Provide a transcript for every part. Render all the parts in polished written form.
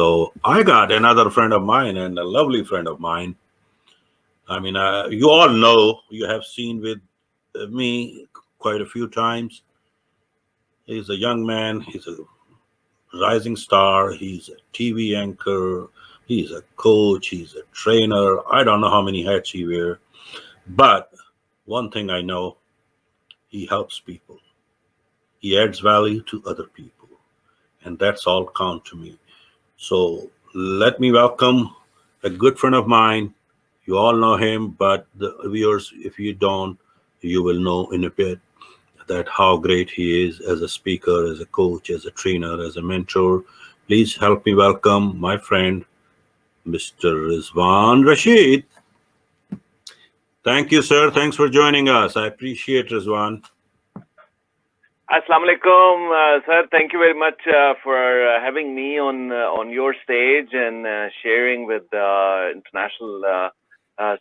So I got another friend of mine and a lovely friend of mine. I mean, you all know, you have seen with me quite a few times. He's a young man. He's a rising star. He's a TV anchor. He's a coach. He's a trainer. I don't know how many hats he wears. But one thing I know, he helps people. He adds value to other people. And that's all count to me. So let me welcome a good friend of mine. You all know him, but the viewers, if you don't, you will know in a bit that how great he is as a speaker, as a coach, as a trainer, as a mentor. Please help me welcome my friend, Mr. Rizwan Rashid. Thank you, sir. Thanks for joining us. I appreciate Rizwan. Assalamu alaikum, sir. Thank you very much for having me on your stage and sharing with international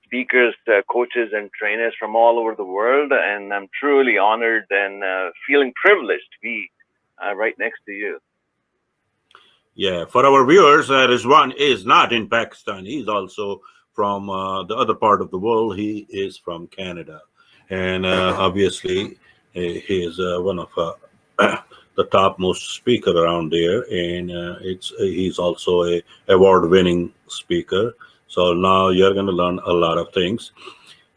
speakers, coaches, and trainers from all over the world. And I'm truly honored and feeling privileged to be right next to you. Yeah, for our viewers, Rizwan is not in Pakistan. He's also from the other part of the world. He is from Canada, and obviously he is one of the topmost speaker around there, and he's also a award-winning speaker. So now you're going to learn a lot of things,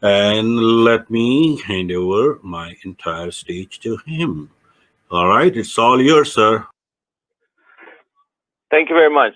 and let me hand over my entire stage to him. All right, it's all yours, sir. Thank you very much.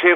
6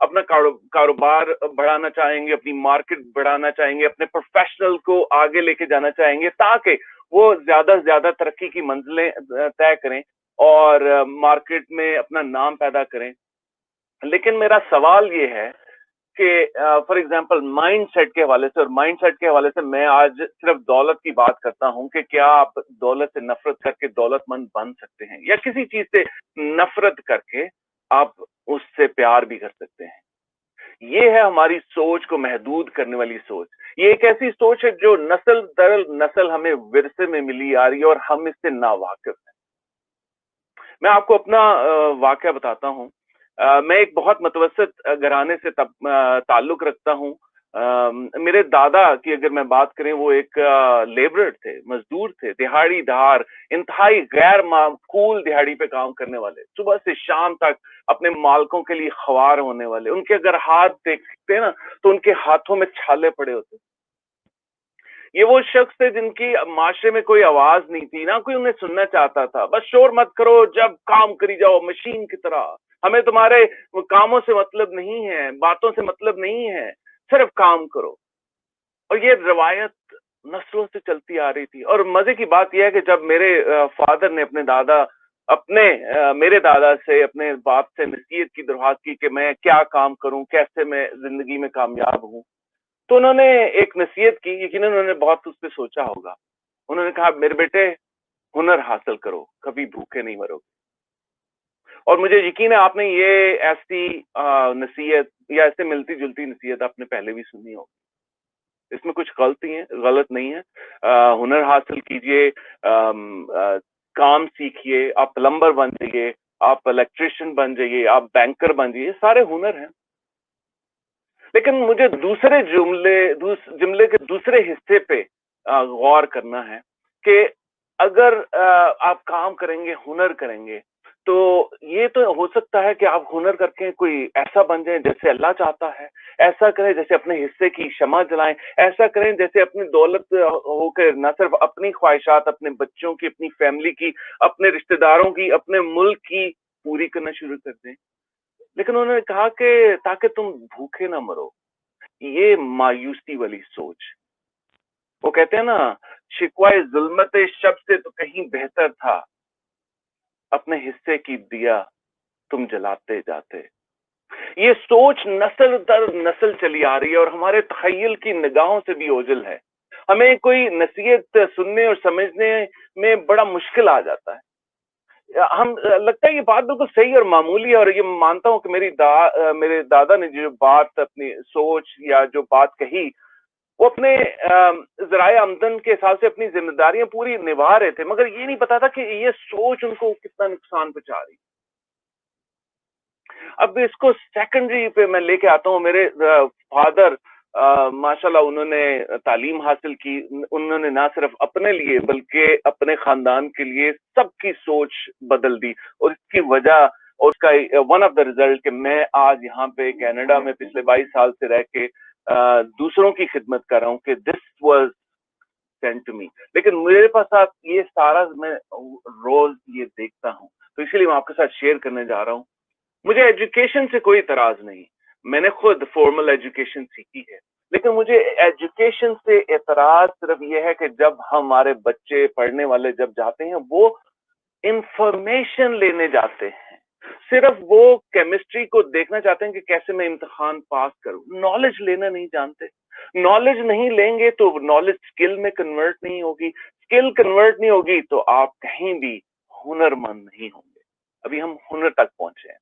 اپنا کاروبار بڑھانا چاہیں گے, اپنی market بڑھانا چاہیں گے, اپنے پروفیشنل کو آگے لے کے جانا چاہیں گے تاکہ وہ زیادہ سے زیادہ ترقی کی منزلیں طے کریں اور مارکیٹ میں اپنا نام پیدا کریں. لیکن میرا سوال یہ ہے کہ فار ایگزامپل مائنڈ سیٹ کے حوالے سے, اور مائنڈ سیٹ کے حوالے سے میں آج صرف دولت کی بات کرتا ہوں کہ کیا آپ دولت سے نفرت کر کے دولت مند بن سکتے ہیں, یا کسی چیز سے نفرت کر کے آپ اس سے پیار بھی کر سکتے ہیں. یہ ہے ہماری سوچ کو محدود کرنے والی سوچ. یہ ایک ایسی سوچ ہے جو نسل در نسل ہمیں ورثے میں ملی آ رہی ہے اور ہم اس سے ناواقف ہیں. میں آپ کو اپنا واقعہ بتاتا ہوں. میں ایک بہت متوسط گھرانے سے تعلق رکھتا ہوں. میرے دادا کی اگر میں بات کریں, وہ ایک لیبرر تھے, مزدور تھے, دہاڑی دھار, انتہائی غیر معقول دہاڑی پہ کام کرنے والے, صبح سے شام تک اپنے مالکوں کے لیے خوار ہونے والے. ان کے اگر ہاتھ دیکھتے نا تو ان کے ہاتھوں میں چھالے پڑے ہوتے. یہ وہ شخص تھے جن کی معاشرے میں کوئی آواز نہیں تھی, نہ کوئی انہیں سننا چاہتا تھا. بس شور مت کرو, جب کام کری جاؤ مشین کی طرح, ہمیں تمہارے کاموں سے مطلب نہیں ہے, باتوں سے مطلب نہیں ہے, صرف کام کرو. اور یہ روایت نسلوں سے چلتی آ رہی تھی. اور مزے کی بات یہ ہے کہ جب میرے فادر نے میرے دادا سے, اپنے باپ سے نصیحت کی درخواست کی کہ میں کیا کام کروں, کیسے میں زندگی میں کامیاب ہوں, تو انہوں نے ایک نصیحت کی. یقیناً انہوں نے بہت اس پہ سوچا ہوگا. انہوں نے کہا, میرے بیٹے ہنر حاصل کرو, کبھی بھوکے نہیں مرو گے. اور مجھے یقین ہے آپ نے یہ ایسی نصیحت یا ایسے ملتی جلتی نصیحت آپ نے پہلے بھی سنی ہوگی. اس میں کچھ غلط نہیں ہے. ہنر حاصل کیجئے, کام سیکھیے, آپ پلمبر بن جائیے, آپ الیکٹریشین بن جائیے, آپ بینکر بن جائیے, سارے ہنر ہیں. لیکن مجھے جملے کے دوسرے حصے پہ غور کرنا ہے کہ اگر آپ کام کریں گے, ہنر کریں گے, تو یہ تو ہو سکتا ہے کہ آپ ہنر کر کے کوئی ایسا بن جائیں جیسے اللہ چاہتا ہے, ایسا کریں جیسے اپنے حصے کی شمع جلائیں, ایسا کریں جیسے اپنی دولت ہو کے نہ صرف اپنی خواہشات, اپنے بچوں کی, اپنی فیملی کی, اپنے رشتہ داروں کی, اپنے ملک کی پوری کرنا شروع کر دیں. لیکن انہوں نے کہا کہ تاکہ تم بھوکے نہ مرو. یہ مایوسی والی سوچ. وہ کہتے ہیں نا, شکوائے ظلمت شب سے تو کہیں بہتر تھا, اپنے حصے کی دیا تم جلاتے جاتے. یہ سوچ نسل در نسل چلی آ رہی ہے اور ہمارے تخیل کی نگاہوں سے بھی اوجھل ہے. ہمیں کوئی نصیحت سننے اور سمجھنے میں بڑا مشکل آ جاتا ہے. ہم لگتا ہے یہ بات بالکل صحیح اور معمولی ہے, اور یہ مانتا ہوں کہ میرے دادا نے جو بات, اپنی سوچ یا جو بات کہی, وہ اپنے ذرائع آمدن کے حساب سے اپنی ذمہ داریاں پوری نبھا رہے تھے, مگر یہ نہیں پتا تھا کہ یہ سوچ ان کو کتنا نقصان پہنچا رہی. اب اس کو سیکنڈری پہ میں لے کے آتا ہوں. میرے فادر ماشاءاللہ انہوں نے تعلیم حاصل کی. انہوں نے نہ صرف اپنے لیے بلکہ اپنے خاندان کے لیے سب کی سوچ بدل دی, اور اس کی وجہ اور اس کا ون آف دا ریزلٹ کہ میں آج یہاں پہ کینیڈا میں پچھلے 22 سال سے رہ کے دوسروں کی خدمت کر رہا ہوں کہ this was sent to me. لیکن میرے پاس یہ سارا میں روز یہ دیکھتا ہوں, تو اسی لیے میں آپ کے ساتھ شیئر کرنے جا رہا ہوں. مجھے ایجوکیشن سے کوئی اعتراض نہیں, میں نے خود فارمل ایجوکیشن سیکھی ہے, لیکن مجھے ایجوکیشن سے اعتراض صرف یہ ہے کہ جب ہمارے بچے پڑھنے والے جب جاتے ہیں وہ انفارمیشن لینے جاتے ہیں, صرف وہ کیمسٹری کو دیکھنا چاہتے ہیں کہ کیسے میں امتحان پاس کروں, نالج لینا نہیں جانتے. نالج نہیں لیں گے تو نالج اسکل میں کنورٹ نہیں ہوگی, اسکل کنورٹ نہیں ہوگی تو آپ کہیں بھی ہنر مند نہیں ہوں گے. ابھی ہم ہنر تک پہنچے ہیں.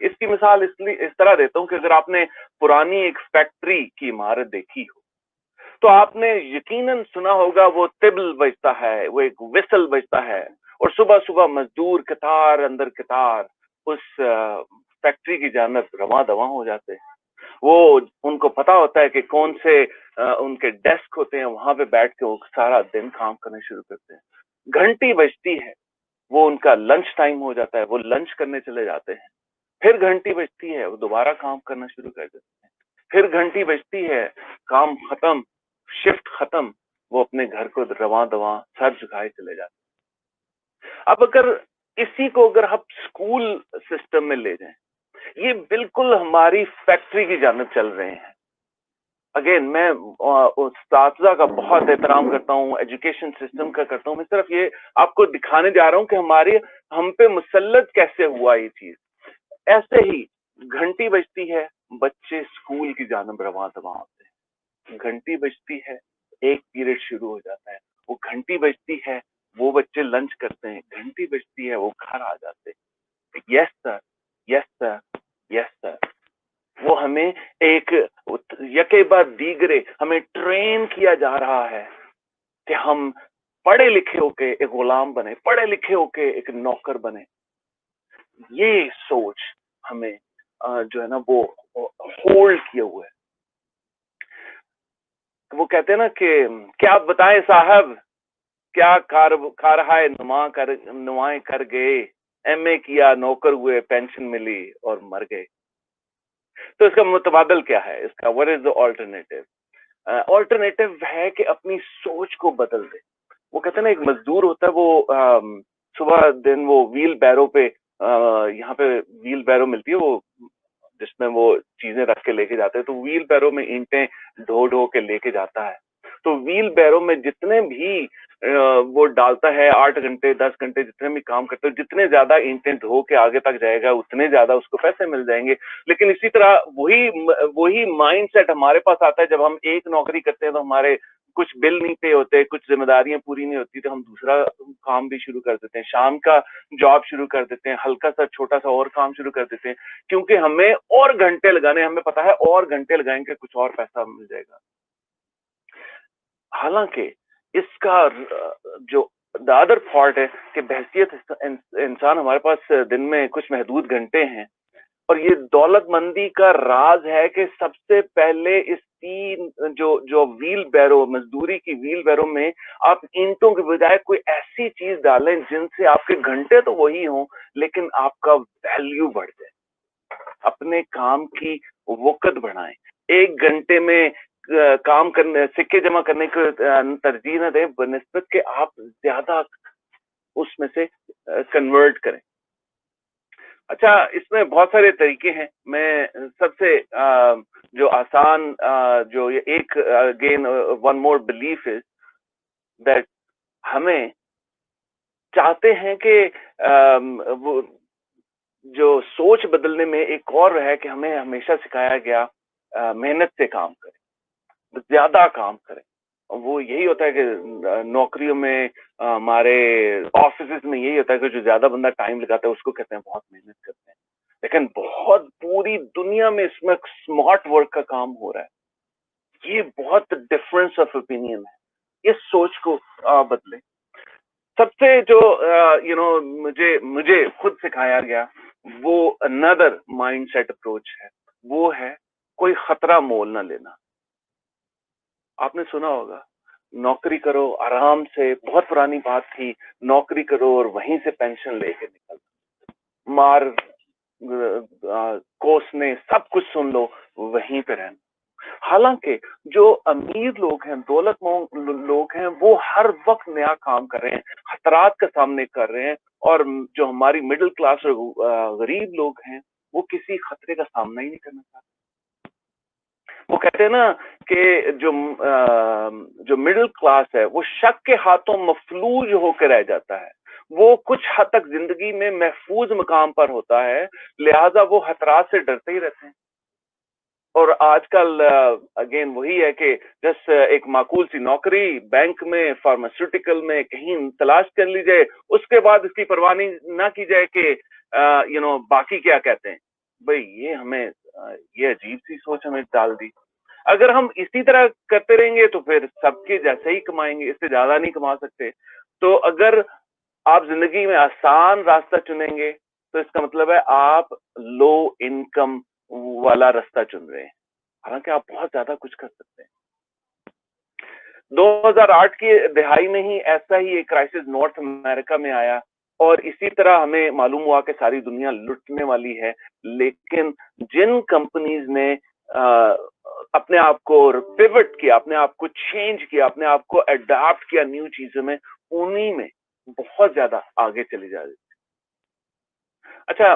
اس کی مثال اس طرح دیتا ہوں کہ اگر آپ نے پرانی ایک فیکٹری کی عمارت دیکھی ہو تو آپ نے یقیناً سنا ہوگا وہ طبل بجتا ہے, وہ ایک وسل بجتا ہے, اور صبح صبح مزدور قطار اندر قطار اس فیکٹری کی جانب رواں دواں ہو جاتے ہیں. وہ ان کو پتا ہوتا ہے کہ کون سے ان کے ڈیسک ہوتے ہیں, وہاں پہ بیٹھ کے وہ سارا دن کام کرنے شروع کرتے ہیں. گھنٹی بجتی ہے, وہ ان کا لنچ ٹائم ہو جاتا ہے, وہ لنچ کرنے چلے جاتے ہیں. پھر گھنٹی بجتی ہے, وہ دوبارہ کام کرنا شروع کر دیتے ہیں. پھر گھنٹی بجتی ہے, کام ختم, شفٹ ختم, وہ اپنے گھر کو رواں دواں سر جھکائے چلے جاتے ہیں. اب اگر اسی کو اگر ہم اسکول سسٹم میں لے جائیں یہ بالکل ہماری فیکٹری کی جانب چل رہے ہیں. اگین میں اساتذہ کا بہت احترام کرتا ہوں, ایجوکیشن سسٹم کا کرتا ہوں. میں صرف یہ آپ کو دکھانے جا رہا ہوں کہ ہم پہ مسلط کیسے ہوا یہ چیز. ایسے ہی گھنٹی بجتی ہے, بچے اسکول کی جانب رواں دواں ہوتے ہیں. گھنٹی بجتی ہے, ایک پیریڈ شروع ہو جاتا ہے. وہ گھنٹی بجتی ہے, وہ بچے لنچ کرتے ہیں. گھنٹی بجتی ہے, وہ گھر آ جاتے ہیں. یس سر, یس سر, یس سر. وہ ہمیں ایک یکے بعد دیگرے ہمیں ٹرین کیا جا رہا ہے کہ ہم پڑھے لکھے ہو کے ایک غلام بنے, پڑھے لکھے ہو کے ایک نوکر بنے. یہ سوچ ہمیں جو ہے نا وہ ہولڈ کیے ہوئے ہے. وہ کہتے ہیں نا کہ کیا بتائیں صاحب, کیا کارہائے نمائیں کر گئے, ایم اے کیا, نوکر ہوئے, پینشن ملی اور مر گئے. تو اس کا متبادل کیا ہے, اس کا what is the alternative؟ Alternative ہے کہ اپنی سوچ کو بدل دے. وہ کہتے ہیں نا ایک مزدور ہوتا ہے, وہ صبح دن وہ ویل بیرو پہ, یہاں پہ ویل بیرو ملتی ہے وہ جس میں وہ چیزیں رکھ کے لے کے جاتے ہیں. تو ویل بیرو میں اینٹیں ڈھو کے لے کے جاتا ہے. تو ویل بیرو میں جتنے بھی وہ ڈالتا ہے 8 گھنٹے 10 گھنٹے جتنے بھی کام کرتے ہیں, جتنے زیادہ اینٹیں ڈھو کے آگے تک جائے گا اتنے زیادہ اس کو پیسے مل جائیں گے. لیکن اسی طرح وہی مائنڈ سیٹ ہمارے پاس آتا ہے جب ہم ایک نوکری کرتے ہیں تو ہمارے کچھ بل نہیں پے ہوتے, کچھ ذمہ داریاں پوری نہیں ہوتی, تو ہم دوسرا کام بھی شروع کر دیتے ہیں, شام کا جاب شروع کر دیتے ہیں, ہلکا سا چھوٹا سا اور کام شروع کر دیتے ہیں, کیونکہ ہمیں اور گھنٹے لگانے, ہمیں پتا ہے اور گھنٹے لگائیں گے کچھ اور پیسہ مل جائے گا. حالانکہ اس کا جو ادر فالٹ ہے کہ بحثیت انسان ہمارے پاس دن میں کچھ محدود گھنٹے ہیں, اور یہ دولت مندی کا راز ہے کہ سب سے پہلے اس جو ویل بیرو, مزدوری کی ویل بیرو میں آپ اینٹوں کے بجائے کوئی ایسی چیز ڈالیں جن سے آپ کے گھنٹے تو وہی ہوں لیکن آپ کا ویلیو بڑھ جائے. اپنے کام کی وقت بڑھائیں. 1 گھنٹے میں کام کرنے, سکے جمع کرنے کو ترجیح نہ دیں بنسبت کہ آپ زیادہ اس میں سے کنورٹ کریں. اچھا, اس میں بہت سارے طریقے ہیں. میں سب سے جو آسان جو ایک again one more belief is that ہمیں چاہتے ہیں کہ وہ جو سوچ بدلنے میں ایک اور ہے کہ ہمیں ہمیشہ سکھایا گیا محنت سے کام کریں, زیادہ کام کریں. وہ یہی ہوتا ہے کہ نوکریوں میں, ہمارے آفیسز میں یہی ہوتا ہے کہ جو زیادہ بندہ ٹائم لگاتا ہے اس کو کہتے ہیں بہت محنت کرتے ہیں. لیکن بہت پوری دنیا میں اس میں اسمارٹ ورک کا کام ہو رہا ہے. یہ بہت ڈفرنس آف اوپینین ہے. اس سوچ کو بدلیں. سب سے جو مجھے خود سکھایا گیا وہ another مائنڈ سیٹ اپروچ ہے, وہ ہے کوئی خطرہ مول نہ لینا. آپ نے سنا ہوگا نوکری کرو آرام سے, بہت پرانی بات تھی, نوکری کرو اور وہیں سے پینشن لے کے نکل, مار کوسنے سب کچھ سن لو, وہیں پہ رہنا. حالانکہ جو امیر لوگ ہیں, دولت مند لوگ ہیں, وہ ہر وقت نیا کام کر رہے ہیں, خطرات کا سامنے کر رہے ہیں, اور جو ہماری مڈل کلاس اور غریب لوگ ہیں وہ کسی خطرے کا سامنا ہی نہیں کرنا چاہتے. وہ کہتے ہیں نا کہ جو مڈل کلاس ہے وہ شک کے ہاتھوں مفلوج ہو کے رہ جاتا ہے. وہ کچھ حد تک زندگی میں محفوظ مقام پر ہوتا ہے, لہذا وہ خطرات سے ڈرتے ہی رہتے ہیں. اور آج کل اگین وہی ہے کہ جس ایک معقول سی نوکری بینک میں, فارماسیوٹیکل میں کہیں تلاش کر لی جائے, اس کے بعد اس کی پرواہ نہ کی جائے کہ باقی کیا کہتے ہیں. بھئی یہ ہمیں یہ عجیب سی سوچ ہمیں ڈال دی. اگر ہم اسی طرح کرتے رہیں گے تو پھر سب کے جیسے ہی کمائیں گے, اس سے زیادہ نہیں کما سکتے. تو اگر آپ زندگی میں آسان راستہ چنیں گے تو اس کا مطلب ہے آپ لو انکم والا راستہ چن رہے ہیں, حالانکہ آپ بہت زیادہ کچھ کر سکتے ہیں. 2008 کی دہائی میں ہی ایسا ہی ایک کرائسس نارتھ امریکہ میں آیا, اور اسی طرح ہمیں معلوم ہوا کہ ساری دنیا لٹنے والی ہے. لیکن جن کمپنیز نے اپنے آپ کو پیوٹ کیا, اپنے آپ کو چینج کیا, اپنے آپ کو اڈاپٹ کیا نیو چیزوں میں, انہی میں بہت زیادہ آگے چلی جا رہی. اچھا,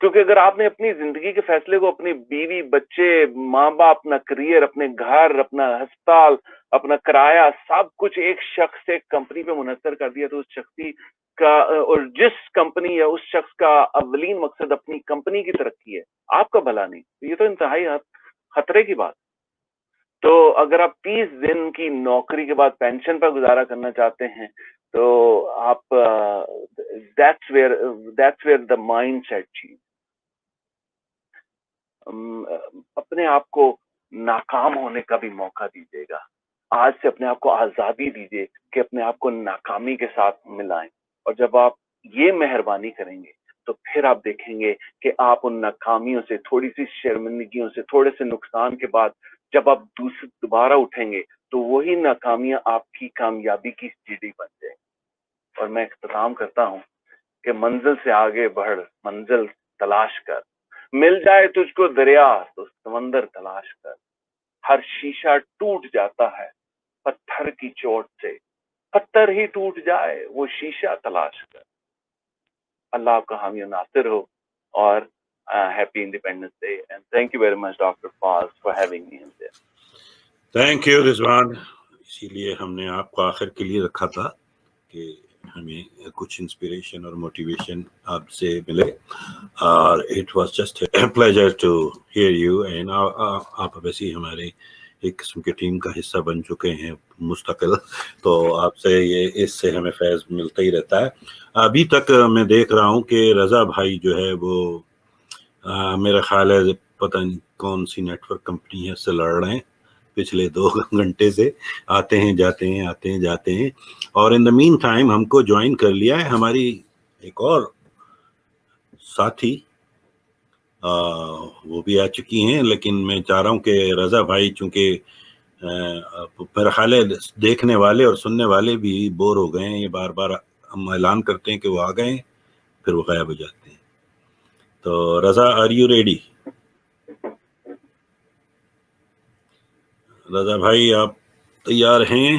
کیونکہ اگر آپ نے اپنی زندگی کے فیصلے کو اپنی بیوی، بچے، ماں باپ، اپنا کریئر، اپنے گھر، اپنا ہسپتال، اپنا کرایہ، سب کچھ ایک شخص سے کمپنی پہ منحصر کر دیا، تو اس شخصی کا اور جس کمپنی یا اس شخص کا اولین مقصد اپنی کمپنی کی ترقی ہے، آپ کا بھلا نہیں، یہ تو انتہائی خطرے کی بات. تو اگر آپ 30 دن کی نوکری کے بعد پینشن پر گزارا کرنا چاہتے ہیں تو آپ that's where the mindset change. اپنے آپ کو ناکام ہونے کا بھی موقع دیجیے گا. آج سے اپنے آپ کو آزادی دیجیے کہ اپنے آپ کو ناکامی کے ساتھ ملائیں، اور جب آپ یہ مہربانی کریں گے تو پھر آپ دیکھیں گے کہ آپ ان ناکامیوں سے، تھوڑی سی شرمندگیوں سے، تھوڑے سے نقصان کے بعد جب آپ دوبارہ اٹھیں گے تو وہی ناکامیاں آپ کی کامیابی کی سیڑھی بن جائیں. اور میں اختتام کرتا ہوں کہ منزل سے آگے بڑھ، منزل تلاش کر، مل جائے تجھ کو دریا تو سمندر تلاش کر. ہر شیشہ ٹوٹ جاتا ہے پتھر کی چوٹ سے، پتھر ہی ٹوٹ جائے وہ شیشہ تلاش کر. اللہ آپ کا حامی و ناصر ہو، اور happy independence day and thank you very much doctor فاز for having me in there. Thank you Rizwan. اسی لیے ہم نے آپ کو آخر کے لیے رکھا تھا کہ ہمیں کچھ انسپریشن اور موٹیویشن آپ سے ملے، اور it was just a pleasure to hear you. And آپ ویسے ہی ہمارے ایک قسم کی ٹیم کا حصہ بن چکے ہیں مستقل، تو آپ سے اس سے ہمیں فیض ملتا ہی رہتا ہے. ابھی تک میں دیکھ رہا ہوں کہ رضا بھائی جو ہے وہ میرا خیال ہے پتہ نہیں کون سی نیٹ ورک کمپنی ہے سے لڑ رہے ہیں پچھلے 2 گھنٹے سے، آتے ہیں جاتے ہیں آتے ہیں جاتے ہیں. اور ان دا مین ٹائم ہم کو جوائن کر لیا ہے ہماری ایک اور ساتھی، وہ بھی آ چکی ہیں. لیکن میں چاہ رہا ہوں کہ رضا بھائی چونکہ میرا خیال ہے دیکھنے والے اور سننے والے بھی بور ہو گئے ہیں، یہ بار بار ہم اعلان کرتے ہیں کہ وہ آ گئے ہیں پھر وہ غائب ہو جاتے ہیں. تو رضا، آر یو ریڈی؟ رضا بھائی آپ تیار ہیں؟